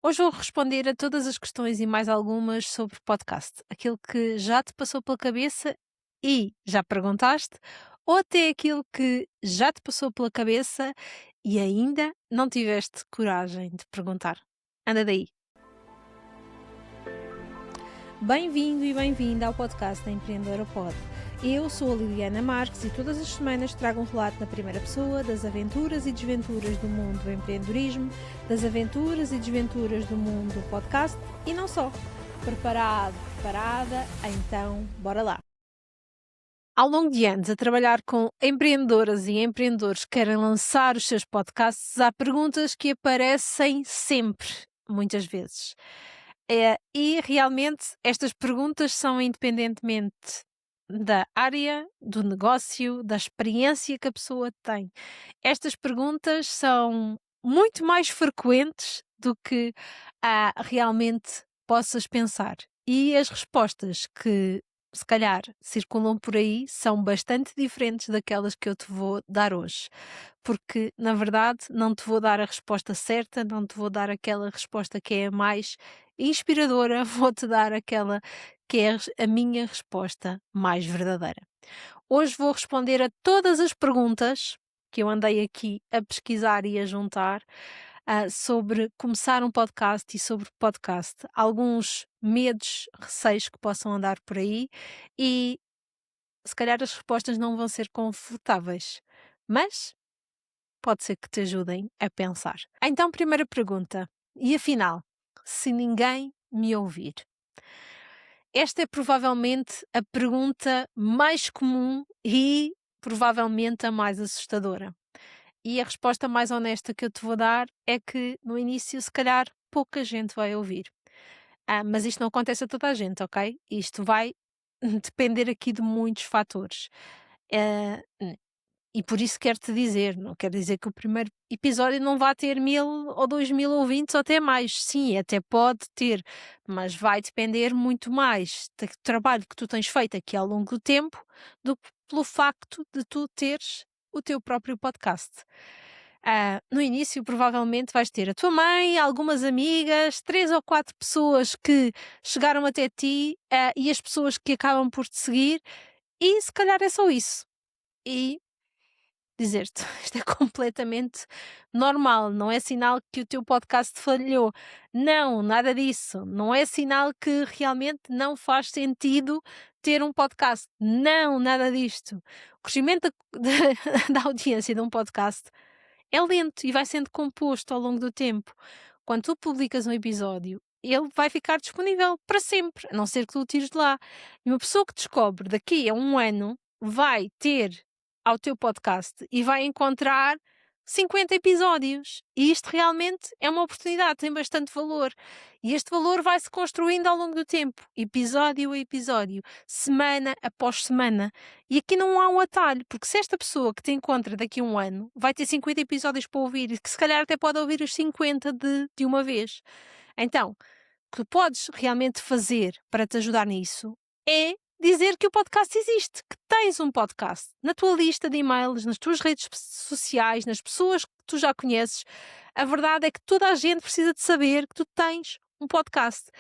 Hoje vou responder a todas as questões e mais algumas sobre podcast. Aquilo que já te passou pela cabeça e já perguntaste, ou até aquilo que já te passou pela cabeça e ainda não tiveste coragem de perguntar. Anda daí. Bem-vindo e bem-vinda ao podcast da Empreendedora Pod. Eu sou a Liliana Marques e todas as semanas trago um relato na primeira pessoa das aventuras e desventuras do mundo do empreendedorismo, das aventuras e desventuras do mundo do podcast e não só. Preparado, preparada? Então, bora lá! Ao longo de anos a trabalhar com empreendedoras e empreendedores que querem lançar os seus podcasts, há perguntas que aparecem sempre, muitas vezes. E realmente estas perguntas são independentemente da área, do negócio, da experiência que a pessoa tem. Estas perguntas são muito mais frequentes do que realmente possas pensar. E as respostas que se calhar circulam por aí são bastante diferentes daquelas que eu te vou dar hoje. Porque, na verdade, não te vou dar a resposta certa, não te vou dar aquela resposta que é a mais inspiradora, vou-te dar aquela que é a minha resposta mais verdadeira. Hoje vou responder a todas as perguntas que eu andei aqui a pesquisar e a juntar sobre começar um podcast e sobre podcast. Alguns medos, receios que possam andar por aí e se calhar as respostas não vão ser confortáveis, mas pode ser que te ajudem a pensar. Então, primeira pergunta. E afinal, se ninguém me ouvir? Esta é provavelmente a pergunta mais comum e provavelmente a mais assustadora. E a resposta mais honesta que eu te vou dar é que no início, se calhar, pouca gente vai ouvir. Mas isto não acontece a toda a gente, ok? Isto vai depender aqui de muitos fatores. Ah, e por isso quero-te dizer, não quer dizer que o primeiro episódio não vá ter 1000 ou 2000 ouvintes ou até mais. Sim, até pode ter, mas vai depender muito mais do trabalho que tu tens feito aqui ao longo do tempo do que pelo facto de tu teres o teu próprio podcast. No início, provavelmente vais ter a tua mãe, algumas amigas, 3 ou 4 pessoas que chegaram até ti, e as pessoas que acabam por te seguir, e se calhar é só isso. E dizer-te, isto é completamente normal, não é sinal que o teu podcast falhou. Não, nada disso. Não é sinal que realmente não faz sentido ter um podcast. Não, nada disto. O crescimento da audiência de um podcast é lento e vai sendo composto ao longo do tempo. Quando tu publicas um episódio, ele vai ficar disponível para sempre, a não ser que tu o tires de lá. E uma pessoa que descobre daqui a um ano vai ter ao teu podcast e vai encontrar 50 episódios. E isto realmente é uma oportunidade, tem bastante valor. E este valor vai-se construindo ao longo do tempo, episódio a episódio, semana após semana. E aqui não há um atalho, porque se esta pessoa que te encontra daqui a um ano vai ter 50 episódios para ouvir e que se calhar até pode ouvir os 50 de uma vez. Então, o que podes realmente fazer para te ajudar nisso é dizer que o podcast existe, que tens um podcast na tua lista de e-mails, nas tuas redes sociais, nas pessoas que tu já conheces. A verdade é que toda a gente precisa de saber que tu tens um podcast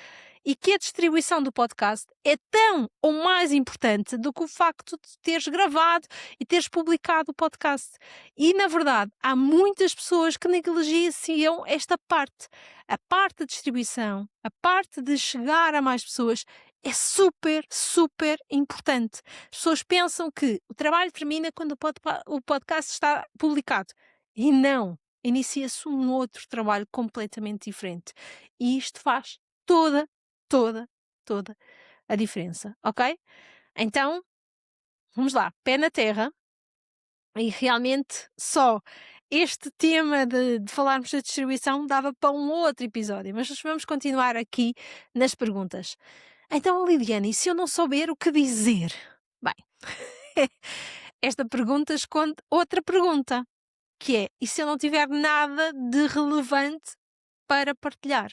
e que a distribuição do podcast é tão ou mais importante do que o facto de teres gravado e teres publicado o podcast. E, na verdade, há muitas pessoas que negligenciam esta parte. A parte da distribuição, a parte de chegar a mais pessoas é super, super importante. As pessoas pensam que o trabalho termina quando o podcast está publicado. E não. Inicia-se um outro trabalho completamente diferente. E isto faz toda, toda, toda a diferença, ok? Então, vamos lá, pé na terra, e realmente só este tema de falarmos da distribuição dava para um outro episódio, mas vamos continuar aqui nas perguntas. Então, Liliana, e se eu não souber o que dizer? Bem, esta pergunta esconde outra pergunta, que é: e se eu não tiver nada de relevante para partilhar?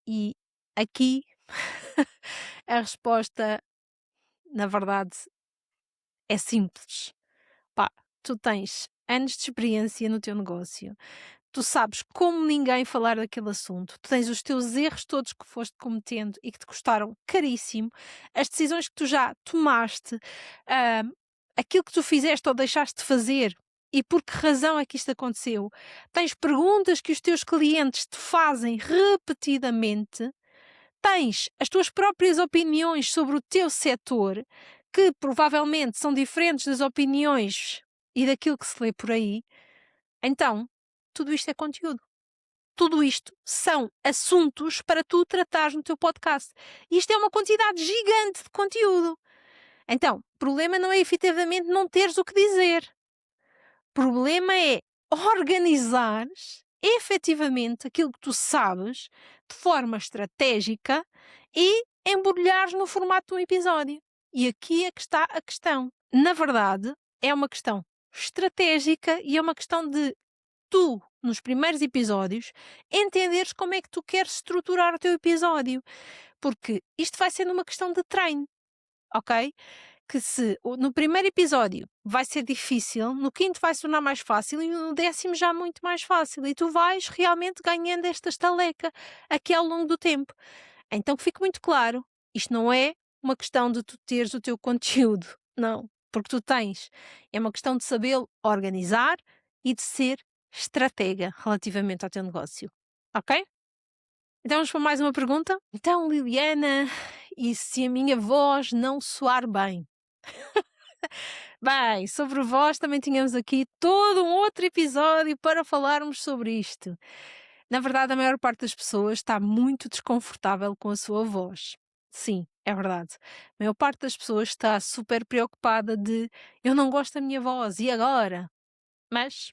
E aqui a resposta, na verdade, é simples. Pá, tu tens anos de experiência no teu negócio, tu sabes como ninguém falar daquele assunto, tu tens os teus erros todos que foste cometendo e que te custaram caríssimo, as decisões que tu já tomaste, ah, aquilo que tu fizeste ou deixaste de fazer e por que razão é que isto aconteceu. Tens perguntas que os teus clientes te fazem repetidamente, tens as tuas próprias opiniões sobre o teu setor, que provavelmente são diferentes das opiniões e daquilo que se lê por aí. Então, tudo isto é conteúdo. Tudo isto são assuntos para tu tratares no teu podcast. Isto é uma quantidade gigante de conteúdo. Então, o problema não é efetivamente não teres o que dizer. O problema é organizares efetivamente aquilo que tu sabes de forma estratégica e embrulhares no formato de um episódio. E aqui é que está a questão. Na verdade, é uma questão estratégica e é uma questão de tu, nos primeiros episódios, entenderes como é que tu queres estruturar o teu episódio. Porque isto vai ser uma questão de treino, ok? Que se no primeiro episódio vai ser difícil, no quinto vai se tornar mais fácil e no décimo já muito mais fácil. E tu vais realmente ganhando esta estaleca aqui ao longo do tempo. Então que fique muito claro, isto não é uma questão de tu teres o teu conteúdo, não. Porque tu tens. É uma questão de saber organizar e de ser estratega relativamente ao teu negócio. Ok? Então vamos para mais uma pergunta? Então, Liliana, e se a minha voz não soar bem? Bem, sobre voz também tínhamos aqui todo um outro episódio para falarmos sobre isto. Na verdade, a maior parte das pessoas está muito desconfortável com a sua voz. Sim, é verdade. A maior parte das pessoas está super preocupada de eu não gosto da minha voz, e agora? Mas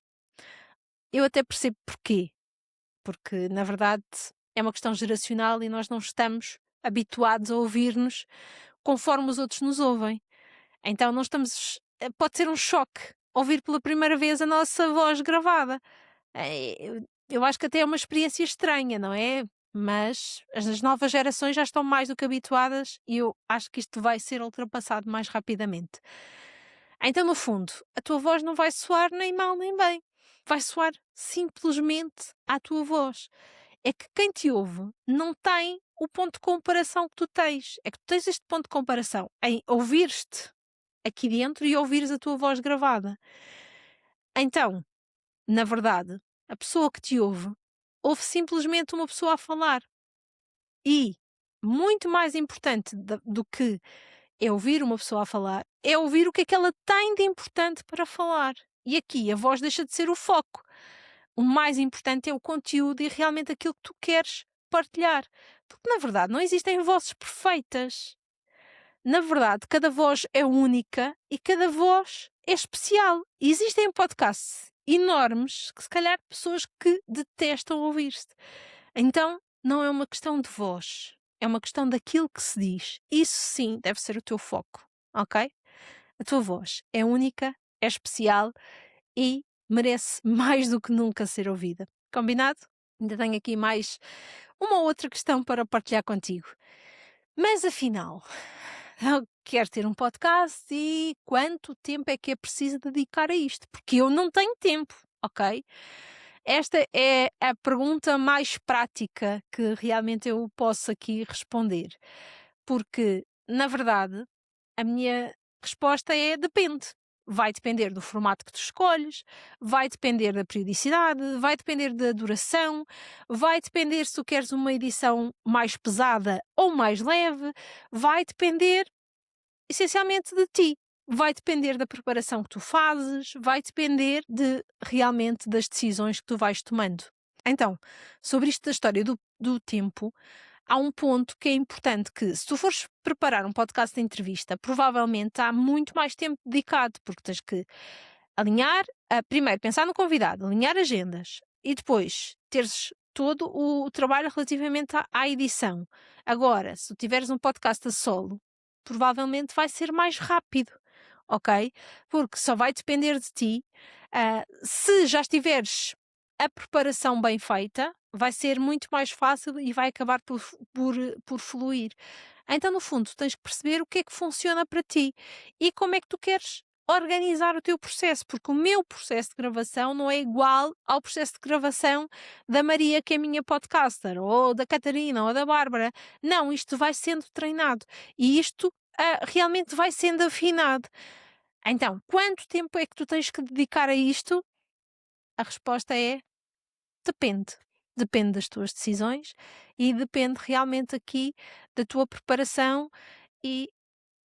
eu até percebo porquê. Porque, na verdade, é uma questão geracional e nós não estamos habituados a ouvir-nos conforme os outros nos ouvem. Então não estamos. Pode ser um choque ouvir pela primeira vez a nossa voz gravada. Eu acho que até é uma experiência estranha, não é? Mas as novas gerações já estão mais do que habituadas e eu acho que isto vai ser ultrapassado mais rapidamente. Então, no fundo, a tua voz não vai soar nem mal nem bem. Vai soar simplesmente à tua voz. É que quem te ouve não tem o ponto de comparação que tu tens. É que tu tens este ponto de comparação em ouvir-te aqui dentro e ouvires a tua voz gravada. Então, na verdade, a pessoa que te ouve simplesmente uma pessoa a falar. E, muito mais importante do que é ouvir uma pessoa a falar, é ouvir o que é que ela tem de importante para falar. E aqui a voz deixa de ser o foco. O mais importante é o conteúdo e realmente aquilo que tu queres partilhar. Porque, na verdade, não existem vozes perfeitas. Na verdade, cada voz é única e cada voz é especial. E existem podcasts enormes que, se calhar, pessoas que detestam ouvir-se. Então, não é uma questão de voz. É uma questão daquilo que se diz. Isso sim deve ser o teu foco, ok? A tua voz é única, é especial e merece mais do que nunca ser ouvida. Combinado? Ainda tenho aqui mais uma outra questão para partilhar contigo. Mas afinal, eu quero ter um podcast e quanto tempo é que é preciso dedicar a isto? Porque eu não tenho tempo, ok? Esta é a pergunta mais prática que realmente eu posso aqui responder. Porque, na verdade, a minha resposta é depende. Vai depender do formato que tu escolhes, vai depender da periodicidade, vai depender da duração, vai depender se tu queres uma edição mais pesada ou mais leve, vai depender essencialmente de ti. Vai depender da preparação que tu fazes, vai depender realmente das decisões que tu vais tomando. Então, sobre isto da história do tempo, há um ponto que é importante que, se tu fores preparar um podcast de entrevista, provavelmente há muito mais tempo dedicado, porque tens que alinhar, primeiro pensar no convidado, alinhar agendas e depois teres todo o trabalho relativamente à edição. Agora, se tu tiveres um podcast a solo, provavelmente vai ser mais rápido, ok? Porque só vai depender de ti. Se já estiveres a preparação bem feita, vai ser muito mais fácil e vai acabar por fluir. Então, no fundo, tens que perceber o que é que funciona para ti e como é que tu queres organizar o teu processo, porque o meu processo de gravação não é igual ao processo de gravação da Maria, que é a minha podcaster, ou da Catarina, ou da Bárbara. Não, isto vai sendo treinado e isto realmente vai sendo afinado. Então, quanto tempo é que tu tens que dedicar a isto? A resposta é: depende. Depende das tuas decisões e depende realmente aqui da tua preparação e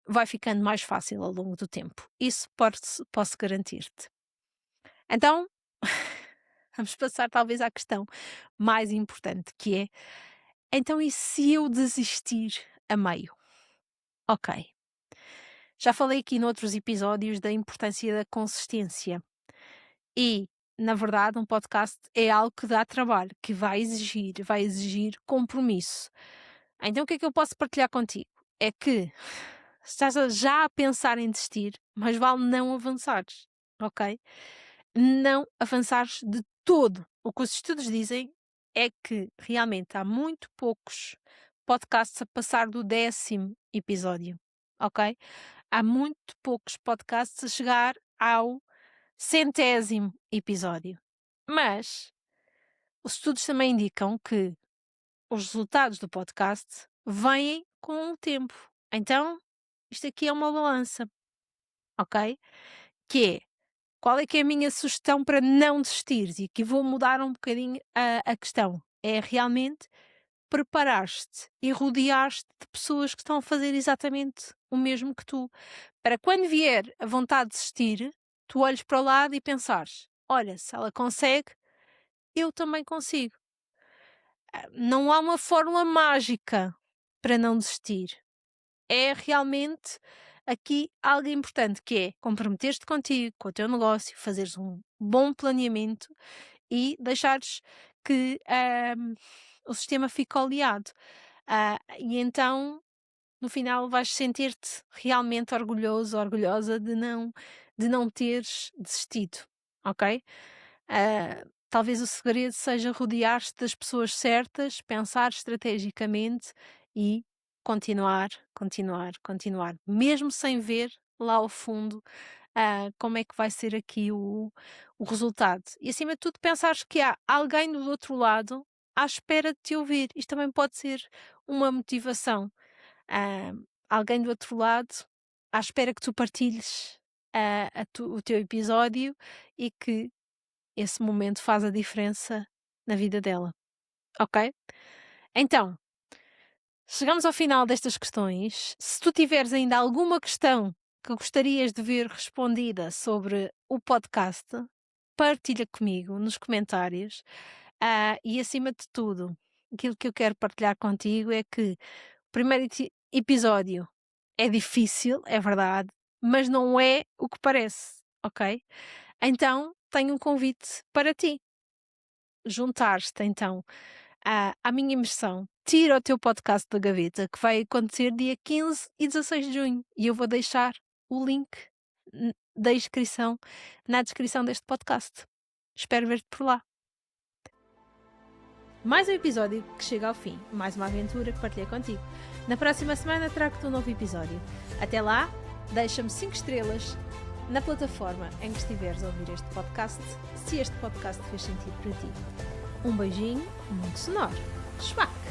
vai ficando mais fácil ao longo do tempo. Isso posso garantir-te. Então, vamos passar talvez à questão mais importante, que é: então e se eu desistir a meio? Ok. Já falei aqui noutros episódios da importância da consistência e, na verdade, um podcast é algo que dá trabalho, que vai exigir compromisso. Então o que é que eu posso partilhar contigo? É que se estás já a pensar em desistir, mas vale não avançares, ok? Não avançares de todo. O que os estudos dizem é que realmente há muito poucos podcasts a passar do 10º episódio, ok? Há muito poucos podcasts a chegar ao 100º episódio. Mas os estudos também indicam que os resultados do podcast vêm com o tempo. Então, isto aqui é uma balança, ok? Que é, qual é que é a minha sugestão para não desistires? E aqui vou mudar um bocadinho a questão. É realmente preparar-te e rodear-te de pessoas que estão a fazer exatamente o mesmo que tu. Para quando vier a vontade de desistir, tu olhes para o lado e pensares: olha, se ela consegue, eu também consigo. Não há uma fórmula mágica para não desistir. É realmente aqui algo importante, que é comprometer-te contigo, com o teu negócio, fazeres um bom planeamento e deixares que o sistema fique oleado. E então, no final, vais sentir-te realmente orgulhoso, orgulhosa de não teres desistido, ok? Talvez o segredo seja rodear-te das pessoas certas, pensar estrategicamente e continuar, mesmo sem ver lá ao fundo como é que vai ser aqui o resultado. E acima de tudo, pensares que há alguém do outro lado à espera de te ouvir. Isto também pode ser uma motivação. Alguém do outro lado à espera que tu partilhes o teu episódio e que esse momento faz a diferença na vida dela, ok? Então, chegamos ao final destas questões. Se tu tiveres ainda alguma questão que gostarias de ver respondida sobre o podcast, partilha comigo nos comentários. E acima de tudo, aquilo que eu quero partilhar contigo é que o primeiro episódio é difícil, é verdade, mas não é o que parece, ok? Então, tenho um convite para ti. Juntar-te então à minha imersão. Tira o teu podcast da gaveta, que vai acontecer dia 15 e 16 de junho. E eu vou deixar o link da inscrição na descrição deste podcast. Espero ver-te por lá. Mais um episódio que chega ao fim. Mais uma aventura que partilhei contigo. Na próxima semana trago-te um novo episódio. Até lá, deixa-me 5 estrelas na plataforma em que estiveres a ouvir este podcast, se este podcast fez sentido para ti. Um beijinho muito sonoro. Chua!